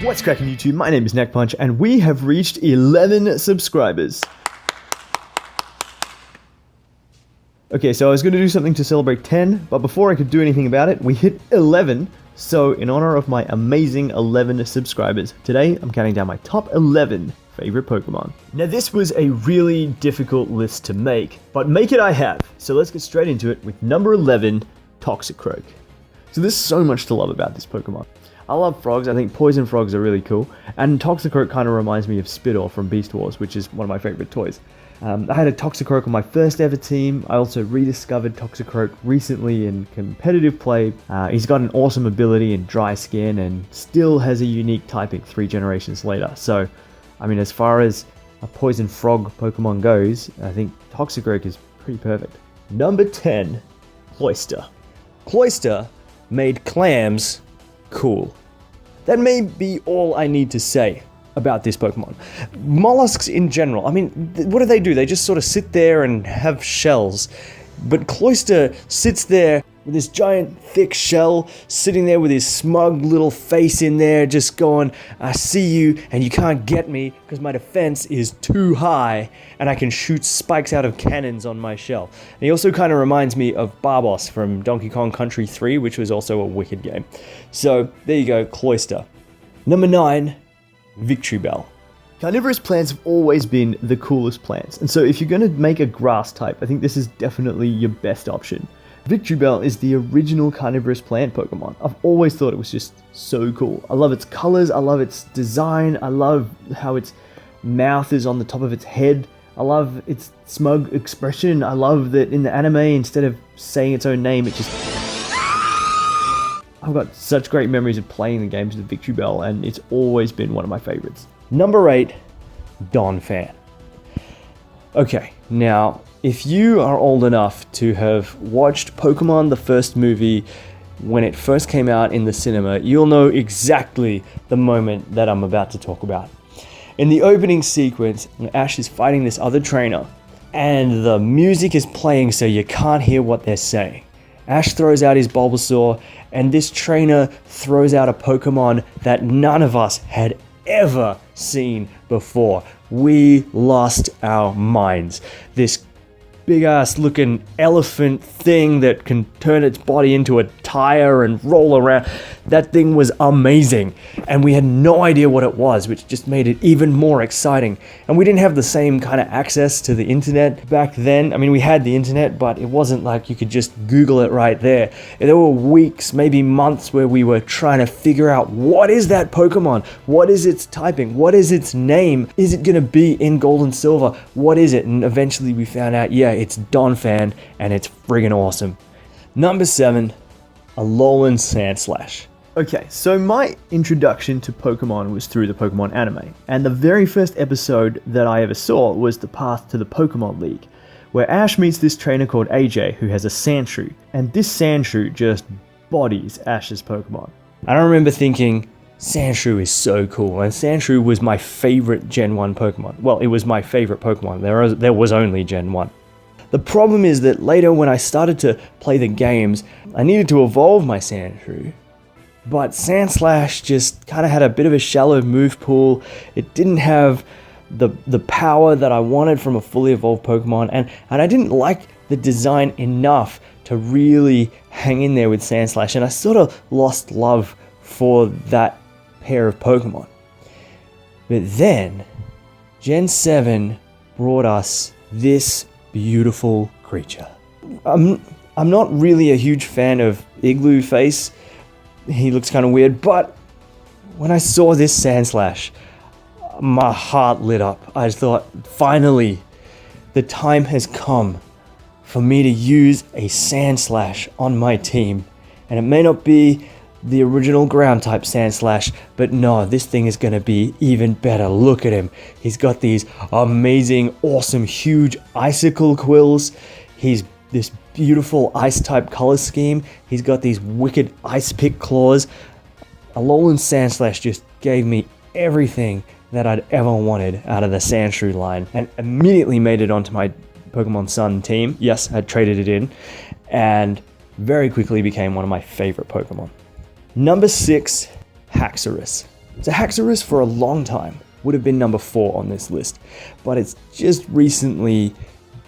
What's cracking YouTube? My name is Neckpunch and we have reached 11 subscribers. Okay, so I was going to do something to celebrate 10, but before I could do anything about it, we hit 11. So in honor of my amazing 11 subscribers, today I'm counting down my top 11 favorite Pokemon. Now this was a really difficult list to make, but make it I have. So let's get straight into it with number 11, Toxicroak. So there's so much to love about this Pokemon. I love frogs. I think poison frogs are really cool. And Toxicroak kind of reminds me of Spittle from Beast Wars, which is one of my favorite toys. I had a Toxicroak on my first ever team. I also rediscovered Toxicroak recently in competitive play. He's got an awesome ability in Dry Skin and still has a unique typing 3 generations later. So, I mean, as far as a poison frog Pokemon goes, I think Toxicroak is pretty perfect. Number 10, Cloyster. Cloyster made clams cool. That may be all I need to say about this Pokemon. Mollusks in general, I mean, what do? They just sort of sit there and have shells. But Cloyster sits there with this giant thick shell, sitting there with his smug little face in there, just going, I see you and you can't get me because my defense is too high and I can shoot spikes out of cannons on my shell. And he also kind of reminds me of Barbos from Donkey Kong Country 3, which was also a wicked game. So there you go, Cloyster. Number 9, Victreebel. Carnivorous plants have always been the coolest plants, and so if you're going to make a grass type, I think this is definitely your best option. Victreebel is the original carnivorous plant Pokemon. I've always thought it was just so cool. I love its colors, I love its design, I love how its mouth is on the top of its head, I love its smug expression, I love that in the anime, instead of saying its own name, it just... I've got such great memories of playing the games with Victreebel, and it's always been one of my favorites. Number 8, Donphan. Okay, now, if you are old enough to have watched Pokemon the first movie when it first came out in the cinema, you'll know exactly the moment that I'm about to talk about. In the opening sequence, Ash is fighting this other trainer, and the music is playing so you can't hear what they're saying. Ash throws out his Bulbasaur, and this trainer throws out a Pokemon that none of us had ever seen before. We lost our minds. This big-ass looking elephant thing that can turn its body into a tire and roll around. That thing was amazing, and we had no idea what it was, which just made it even more exciting. And we didn't have the same kind of access to the internet back then. I mean, we had the internet, but it wasn't like you could just Google it right there. There were weeks, maybe months, where we were trying to figure out, what is that Pokemon? What is its typing? What is its name? Is it gonna be in Gold and Silver? What is it? And eventually we found out, yeah, it's Donphan, and it's friggin' awesome. Number 7, Alolan Sandslash. Okay, so my introduction to Pokemon was through the Pokemon anime, and the very first episode that I ever saw was the path to the Pokemon League, where Ash meets this trainer called AJ who has a Sandshrew, and this Sandshrew just bodies Ash's Pokemon. And I remember thinking, Sandshrew is so cool, and Sandshrew was my favorite Gen 1 Pokemon. Well, it was my favorite Pokemon, there was only Gen 1. The problem is that later when I started to play the games, I needed to evolve my Sandshrew. But Sandslash just kind of had a bit of a shallow move pool. It didn't have the power that I wanted from a fully evolved Pokemon, and I didn't like the design enough to really hang in there with Sandslash, and I sort of lost love for that pair of Pokemon. But then, Gen 7 brought us this beautiful creature. I'm not really a huge fan of Igloo Face. He looks kind of weird, but when I saw this Sandslash, my heart lit up. I thought, finally, the time has come for me to use a Sandslash on my team. And it may not be the original ground type Sandslash, but no, this thing is going to be even better. Look at him. He's got these amazing, awesome, huge icicle quills. He's this beautiful ice type color scheme. He's got these wicked ice pick claws. Alolan Sandslash just gave me everything that I'd ever wanted out of the Sandshrew line, and immediately made it onto my Pokemon Sun team. Yes, I traded it in, and very quickly became one of my favorite Pokemon. Number 6, Haxorus. So Haxorus for a long time would have been number 4 on this list, but it's just recently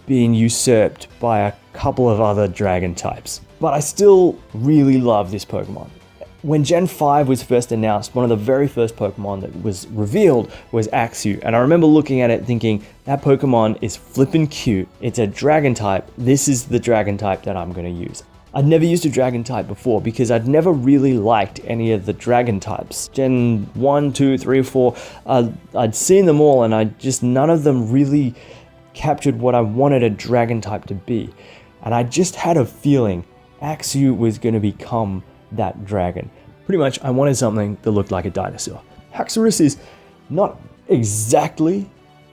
been usurped by a couple of other dragon types. But I still really love this Pokemon. When Gen 5 was first announced, one of the very first Pokemon that was revealed was Axew. And I remember looking at it thinking, that Pokemon is flippin' cute. It's a dragon type. This is the dragon type that I'm going to use. I'd never used a dragon type before because I'd never really liked any of the dragon types. Gen 1, 2, 3, 4, I'd seen them all and none of them really captured what I wanted a dragon type to be. And I just had a feeling Axew was going to become that dragon. Pretty much, I wanted something that looked like a dinosaur. Haxorus is not exactly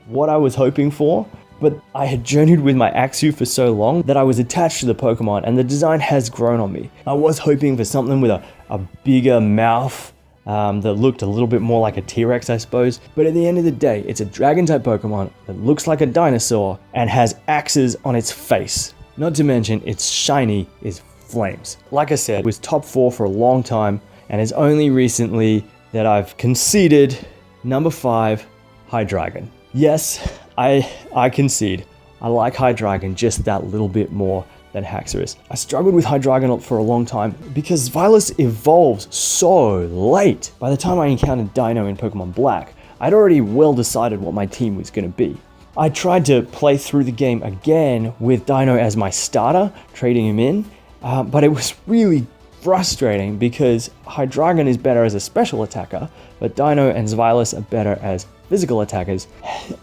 what I was hoping for, but I had journeyed with my Axew for so long that I was attached to the Pokemon, and the design has grown on me. I was hoping for something with a bigger mouth that looked a little bit more like a T-Rex, I suppose. But at the end of the day, it's a dragon-type Pokemon that looks like a dinosaur and has axes on its face. Not to mention, its shiny is flames. Like I said, it was top 4 for a long time, and it's only recently that I've conceded number 5, Hydreigon. Yes, I concede. I like Hydreigon just that little bit more than Haxorus. I struggled with Hydreigon for a long time because Violet evolves so late. By the time I encountered Dino in Pokemon Black, I'd already well decided what my team was going to be. I tried to play through the game again with Dino as my starter, trading him in, but it was really frustrating because Hydreigon is better as a special attacker, but Dino and Xylis are better as physical attackers.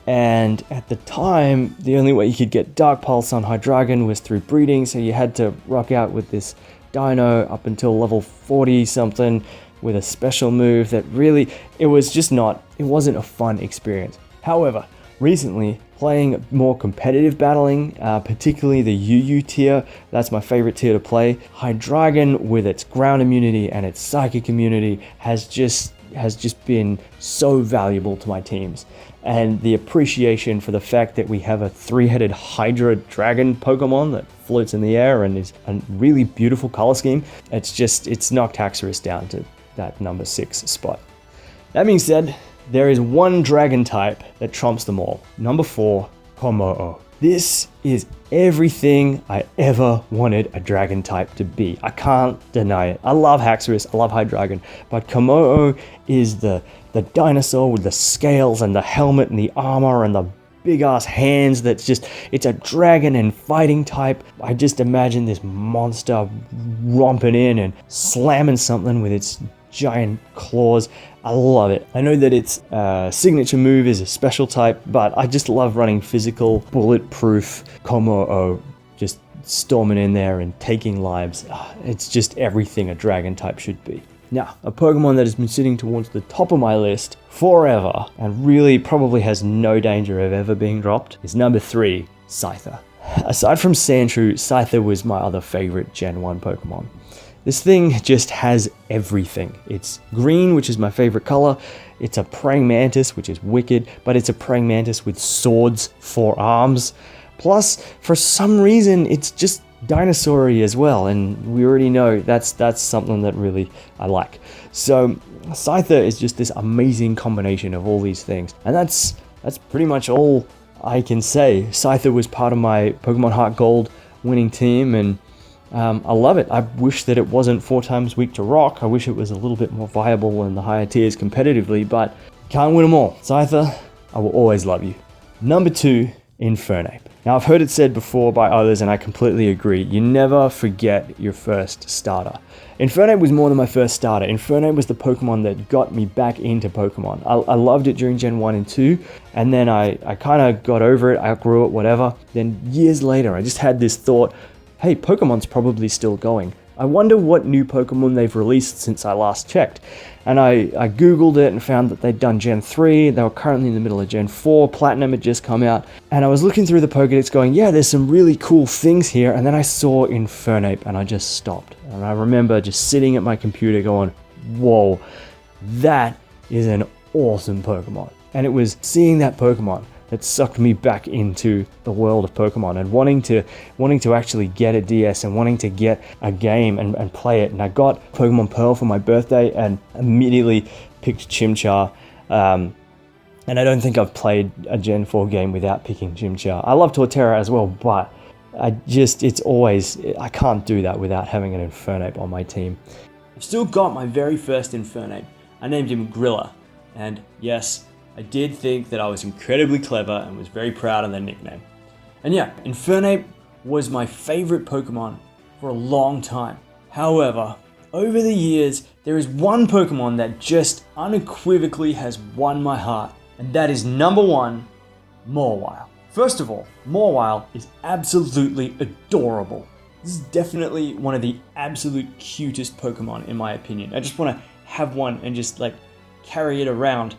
And at the time, the only way you could get Dark Pulse on Hydreigon was through breeding, so you had to rock out with this Dino up until level 40 something with a special move that really, it wasn't a fun experience. However, recently, playing more competitive battling, particularly the UU tier, that's my favorite tier to play. Hydreigon, with its ground immunity and its psychic immunity, has just been so valuable to my teams. And the appreciation for the fact that we have a 3-headed Hydra Dragon Pokemon that floats in the air and is a really beautiful color scheme, it's knocked Haxorus down to that number 6 spot. That being said, there is one dragon type that trumps them all. Number 4, Kommo-o. This is everything I ever wanted a dragon type to be. I can't deny it. I love Haxorus, I love Hydreigon, but Kommo-o is the dinosaur with the scales and the helmet and the armor and the big ass hands it's a dragon and fighting type. I just imagine this monster romping in and slamming something with its giant claws. I love it. I know that its signature move is a special type, but I just love running physical, bulletproof Kommo-o, just storming in there and taking lives. It's just everything a dragon type should be. Now, a Pokemon that has been sitting towards the top of my list forever and really probably has no danger of ever being dropped is number 3, Scyther. Aside from Sandshrew, Scyther was my other favorite Gen 1 Pokemon. This thing just has everything. It's green, which is my favorite color. It's a praying mantis, which is wicked, but it's a praying mantis with swords for arms. Plus, for some reason, it's just dinosaur-y as well, and we already know that's something that really I like. So, Scyther is just this amazing combination of all these things, and that's pretty much all I can say. Scyther was part of my Pokemon Heart Gold winning team, and I love it. I wish that it wasn't 4 times weak to rock. I wish it was a little bit more viable in the higher tiers competitively, but can't win them all. Scyther, I will always love you. Number 2, Infernape. Now, I've heard it said before by others, and I completely agree. You never forget your first starter. Infernape was more than my first starter. Infernape was the Pokemon that got me back into Pokemon. I loved it during Gen 1 and 2, and then I kind of got over it, outgrew it, whatever. Then years later, I just had this thought, hey, Pokemon's probably still going. I wonder what new Pokemon they've released since I last checked. And I googled it and found that they'd done Gen 3, they were currently in the middle of Gen 4, Platinum had just come out, and I was looking through the Pokedex going, yeah, there's some really cool things here, and then I saw Infernape and I just stopped. And I remember just sitting at my computer going, whoa, that is an awesome Pokemon. And it was seeing that Pokemon that sucked me back into the world of Pokemon and wanting to actually get a DS and wanting to get a game and play it. And I got Pokemon Pearl for my birthday and immediately picked Chimchar. And I don't think I've played a Gen 4 game without picking Chimchar. I love Torterra as well, but I can't do that without having an Infernape on my team. I've still got my very first Infernape. I named him Grilla, and yes, I did think that I was incredibly clever and was very proud of the nickname. And yeah, Infernape was my favorite Pokemon for a long time. However, over the years, there is one Pokemon that just unequivocally has won my heart, and that is number 1, Mawile. First of all, Mawile is absolutely adorable. This is definitely one of the absolute cutest Pokemon in my opinion. I just want to have one and just like carry it around.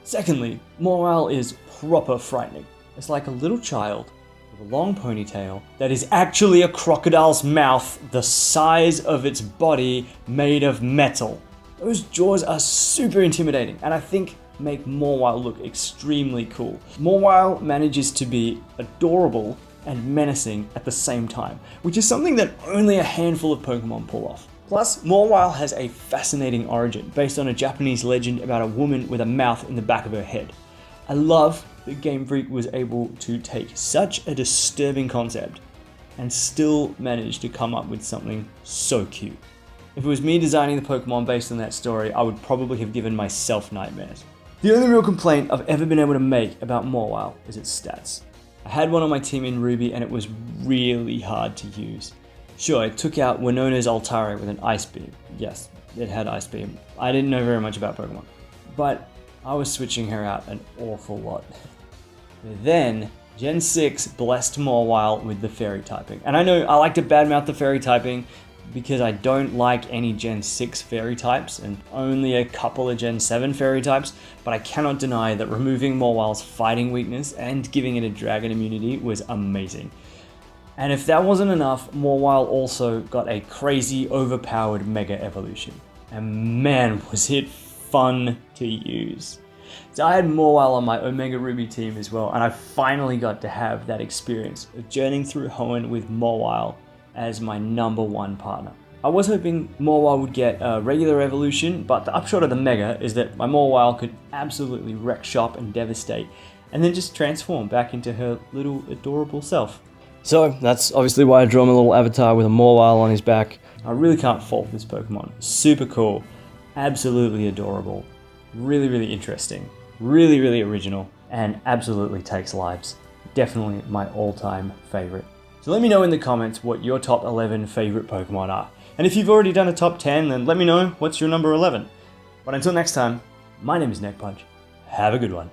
Secondly, Mawile is proper frightening. It's like a little child with a long ponytail that is actually a crocodile's mouth the size of its body made of metal. Those jaws are super intimidating and I think make Mawile look extremely cool. Mawile manages to be adorable and menacing at the same time, which is something that only a handful of Pokemon pull off. Plus, Mawile has a fascinating origin based on a Japanese legend about a woman with a mouth in the back of her head. I love that Game Freak was able to take such a disturbing concept and still manage to come up with something so cute. If it was me designing the Pokemon based on that story, I would probably have given myself nightmares. The only real complaint I've ever been able to make about Mawile is its stats. I had one on my team in Ruby and it was really hard to use. Sure, it took out Winona's Altare with an Ice Beam. Yes, it had Ice Beam. I didn't know very much about Pokemon, but I was switching her out an awful lot. Then, Gen 6 blessed Mawile with the Fairy typing. And I know I like to badmouth the Fairy typing because I don't like any Gen 6 Fairy types and only a couple of Gen 7 Fairy types, but I cannot deny that removing Mawile's fighting weakness and giving it a Dragon immunity was amazing. And if that wasn't enough, Mawile also got a crazy overpowered Mega Evolution. And man, was it fun to use. So I had Mawile on my Omega Ruby team as well, and I finally got to have that experience of journeying through Hoenn with Mawile as my number 1 partner. I was hoping Mawile would get a regular evolution, but the upshot of the Mega is that my Mawile could absolutely wreck shop and devastate, and then just transform back into her little adorable self. So that's obviously why I drew him a little avatar with a Mawile on his back. I really can't fault this Pokemon. Super cool, absolutely adorable, really interesting, really original, and absolutely takes lives. Definitely my all-time favorite. So let me know in the comments what your top 11 favorite Pokemon are. And if you've already done a top 10, then let me know what's your number 11. But until next time, my name is Neckpunch. Have a good one.